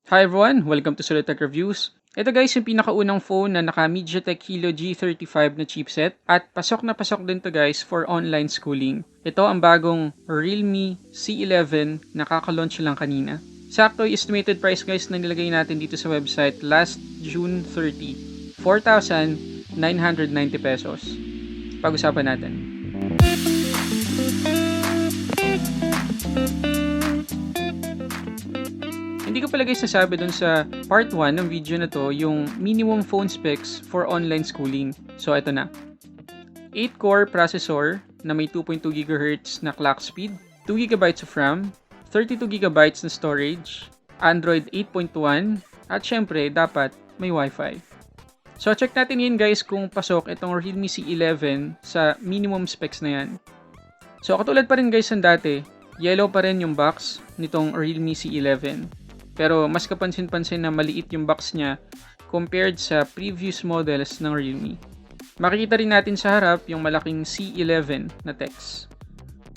Hi everyone! Welcome to Sulit Tech Reviews. Ito guys yung pinakaunang phone na naka-MediaTek Helio G35 na chipset at pasok na pasok din to guys for online schooling. Ito ang bagong REALME C11 na kaka-launch lang kanina. Sakto, estimated price guys na nilagay natin dito sa website last June 30, 4,990 pesos. Pag-usapan natin. Hindi ko pala guys nasabi dun sa part 1 ng video na to yung minimum phone specs for online schooling. So ito na. 8-core processor na may 2.2 GHz na clock speed, 2GB of RAM, 32GB na storage, Android 8.1, at syempre dapat may Wi-Fi. So check natin yun guys kung pasok itong Realme C11 sa minimum specs na yan. So katulad pa rin guys ng dati, yellow pa rin yung box nitong Realme C11. Pero mas kapansin-pansin na maliit yung box niya compared sa previous models ng Realme. Makikita rin natin sa harap yung malaking C11 na text.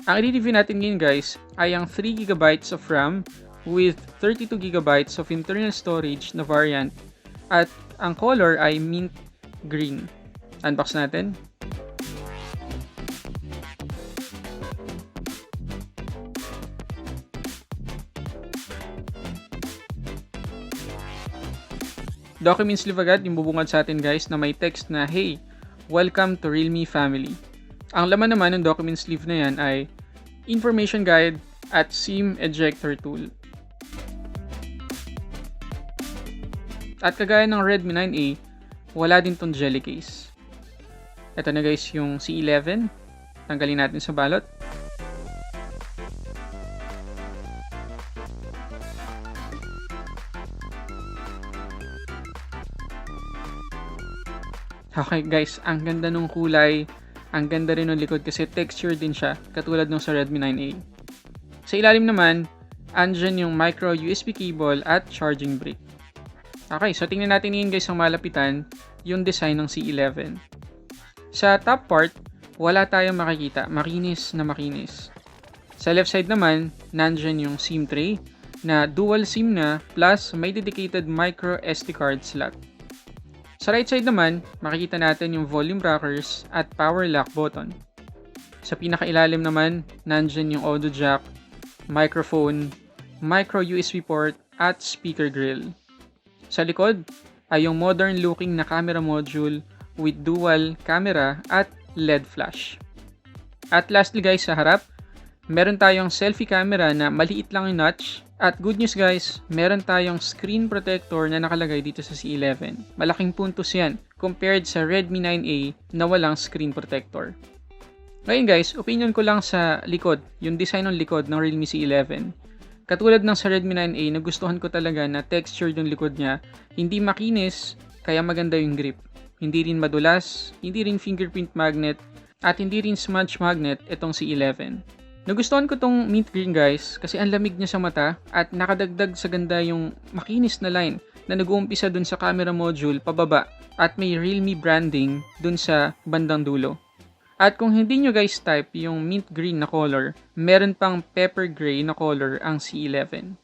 Ang i-review natin ngayon guys ay ang 3GB of RAM with 32GB of internal storage na variant at ang color ay mint green. Unbox natin. Document sleeve agad yung bubungad sa atin guys na may text na, "Hey, welcome to Realme family." Ang laman naman ng document sleeve na yan ay information guide at SIM ejector tool. At kagaya ng Redmi 9A, wala din tong jelly case. Ito na guys yung C11. Tanggalin natin sa balot. Okay guys, ang ganda nung kulay, ang ganda rin ng likod kasi texture din siya, katulad nung sa Redmi 9A. Sa ilalim naman, andyan yung micro USB cable at charging brick. Okay, so tingnan natin yun guys ang malapitan, yung design ng C11. Sa top part, wala tayong makikita, makinis na makinis. Sa left side naman, nandyan yung SIM tray na dual SIM na plus may dedicated micro SD card slot. Sa right side naman, makikita natin yung volume rockers at power lock button. Sa pinakailalim naman, nandyan yung audio jack, microphone, micro USB port, at speaker grill. Sa likod ay yung modern looking na camera module with dual camera at LED flash. At lastly guys, sa harap, meron tayong selfie camera na maliit lang yung notch. At good news guys, meron tayong screen protector na nakalagay dito sa C11. Malaking puntos yan compared sa Redmi 9A na walang screen protector. Ngayon guys, opinion ko lang sa likod, yung design ng likod ng Realme C11. Katulad ng sa Redmi 9A, nagustuhan ko talaga na texture yung likod niya, hindi makinis, kaya maganda yung grip. Hindi rin madulas, hindi rin fingerprint magnet, at hindi rin smudge magnet itong C11. Nagustuhan ko tong mint green guys kasi ang lamig niya sa mata at nakadagdag sa ganda yung makinis na line na nag-uumpisa dun sa camera module pababa at may Realme branding dun sa bandang dulo. At kung hindi nyo guys type yung mint green na color, meron pang pepper gray na color ang C11.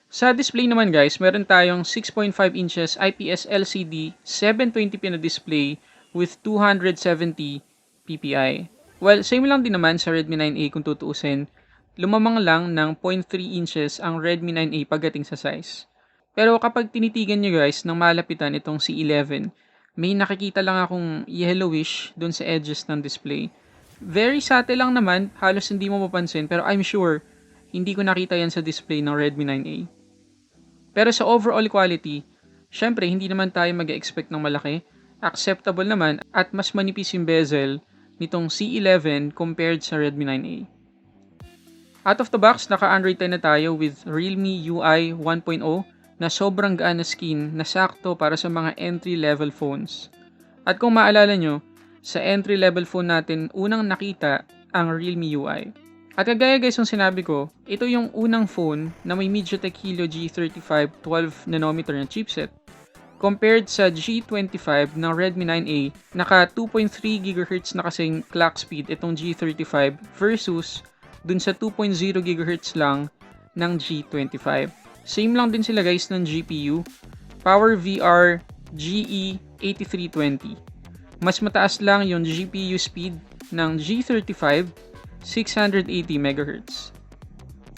Sa display naman guys, meron tayong 6.5 inches IPS LCD 720p na display with 270 ppi. Well, same lang din naman sa Redmi 9A kung tutuusin. Lumamang lang ng 0.3 inches ang Redmi 9A pagdating sa size. Pero kapag tinitigan nyo guys ng malapitan itong C11, may nakikita lang akong yellowish dun sa edges ng display. Very subtle lang naman, halos hindi mo mapansin, pero I'm sure hindi ko nakita yan sa display ng Redmi 9A. Pero sa overall quality, syempre hindi naman tayo mag-expect ng malaki. Acceptable naman at mas manipis yung bezel nitong C11 compared sa Redmi 9A. Out of the box, naka-Android 10 na tayo with Realme UI 1.0 na sobrang gaan na skin na sakto para sa mga entry-level phones. At kung maalala nyo, sa entry-level phone natin, unang nakita ang Realme UI. At kagaya guys yung sinabi ko, ito yung unang phone na may MediaTek Helio G35 12nm na chipset. Compared sa G25 ng Redmi 9A, naka 2.3 GHz na kasing clock speed itong G35 versus dun sa 2.0 GHz lang ng G25. Same lang din sila guys ng GPU. PowerVR GE8320. Mas mataas lang yung GPU speed ng G35, 680 MHz.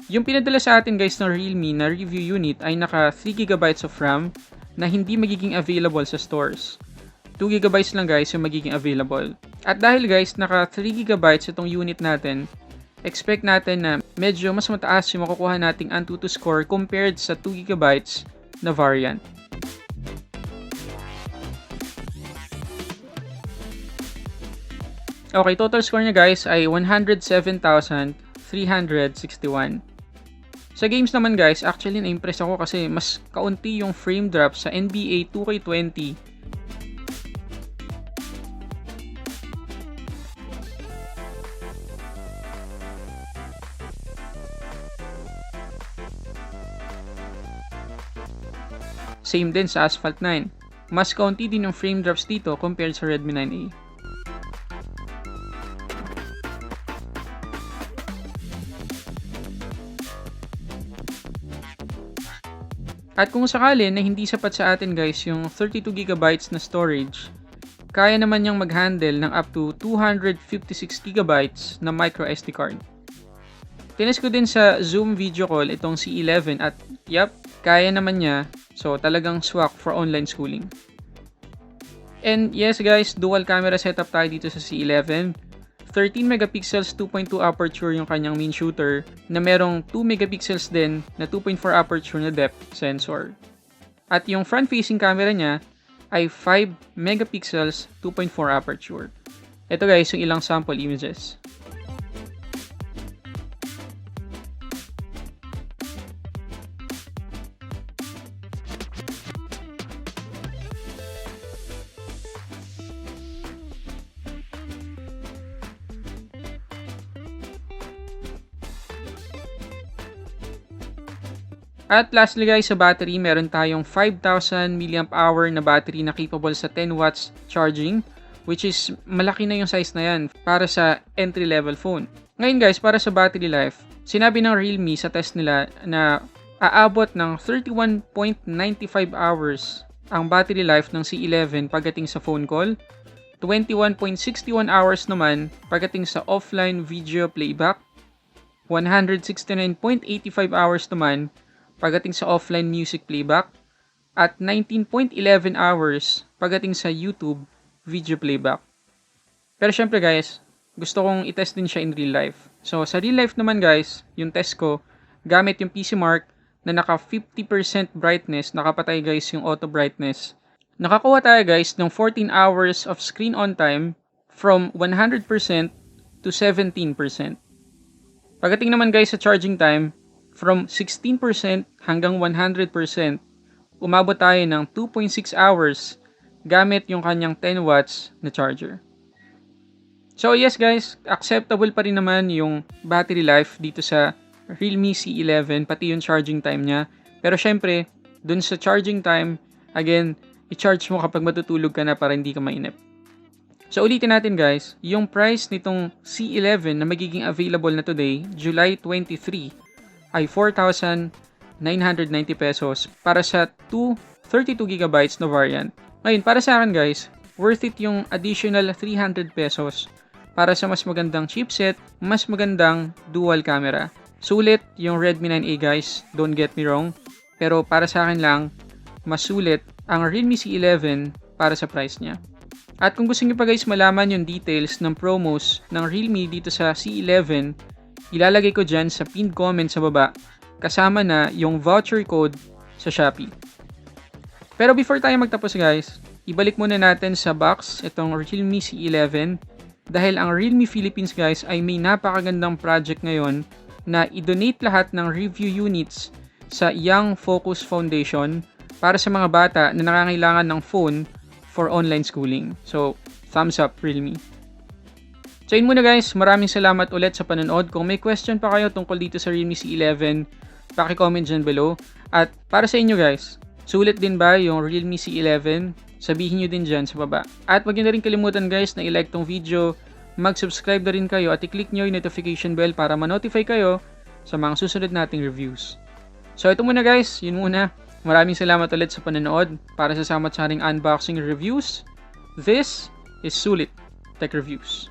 Yung pinadala sa atin guys ng Realme na review unit ay naka 3GB of RAM na hindi magiging available sa stores. 2GB lang guys yung magiging available. At dahil guys naka 3GB itong unit natin, expect natin na medyo mas mataas yung makukuha nating Antutu score compared sa 2GB na variant. Okay, total score niya guys ay 107,361. Sa games naman guys, actually na-impress ako kasi mas kaunti yung frame drop sa NBA 2K20. Same din sa Asphalt 9. Mas kaunti din yung frame drops dito compared sa Redmi 9A. At kung sakali na hindi sapat sa atin guys yung 32GB na storage, kaya naman niyang mag-handle ng up to 256GB na micro SD card. Tinis ko din sa Zoom video call itong C11 at yup, kaya naman niya. So talagang swak for online schooling. And yes guys, dual camera setup tayo dito sa C11. 13 megapixels 2.2 aperture yung kanyang main shooter na merong 2 megapixels din na 2.4 aperture na depth sensor. At yung front-facing camera niya ay 5 megapixels 2.4 aperture. Ito guys yung ilang sample images. At lastly guys, sa battery, meron tayong 5,000 mAh na battery na capable sa 10 watts charging, which is malaki na yung size na yan para sa entry-level phone. Ngayon guys, para sa battery life, sinabi ng Realme sa test nila na aabot ng 31.95 hours ang battery life ng C11 pagdating sa phone call, 21.61 hours naman pagdating sa offline video playback, 169.85 hours naman pagdating sa offline music playback, at 19.11 hours pagdating sa YouTube video playback. Pero syempre guys, gusto kong itest din siya in real life. So sa real life naman guys, yung test ko, gamit yung PC Mark na naka 50% brightness, nakapatay guys yung auto brightness. Nakakuha tayo guys ng 14 hours of screen on time from 100% to 17%. Pagdating naman guys sa charging time, from 16% hanggang 100%, umabot tayo ng 2.6 hours gamit yung kanyang 10 watts na charger. So yes guys, acceptable pa rin naman yung battery life dito sa Realme C11, pati yung charging time niya. Pero syempre, dun sa charging time, again, i-charge mo kapag matutulog ka na para hindi ka mainip. So ulitin natin guys, yung price nitong C11 na magiging available na today, July 23, ay 4,990 pesos para sa 32GB na variant. Ngayon, para sa akin guys, worth it yung additional 300 pesos para sa mas magandang chipset, mas magandang dual camera. Sulit yung Redmi 9A guys, don't get me wrong. Pero para sa akin lang, mas sulit ang Realme C11 para sa price niya. At kung gusto niyo pa guys malaman yung details ng promos ng Realme dito sa C11, ilalagay ko dyan sa pinned comment sa baba, kasama na yung voucher code sa Shopee. Pero before tayo magtapos guys, ibalik muna natin sa box itong Realme C11 dahil ang Realme Philippines guys ay may napakagandang project ngayon na i-donate lahat ng review units sa Young Focus Foundation para sa mga bata na nangangailangan ng phone for online schooling. So, thumbs up Realme. So yun muna guys, maraming salamat ulit sa panonood. Kung may question pa kayo tungkol dito sa Realme C11, paki-comment dyan below. At para sa inyo guys, sulit din ba yung Realme C11? Sabihin nyo din dyan sa baba. At wag nyo na rin kalimutan guys na i-like tong video, mag-subscribe na rin kayo at i-click nyo yung notification bell para ma-notify kayo sa mga susunod nating reviews. So ito muna guys, yun muna. Maraming salamat ulit sa panonood para sa samat-saring unboxing reviews. This is Sulit Tech Reviews.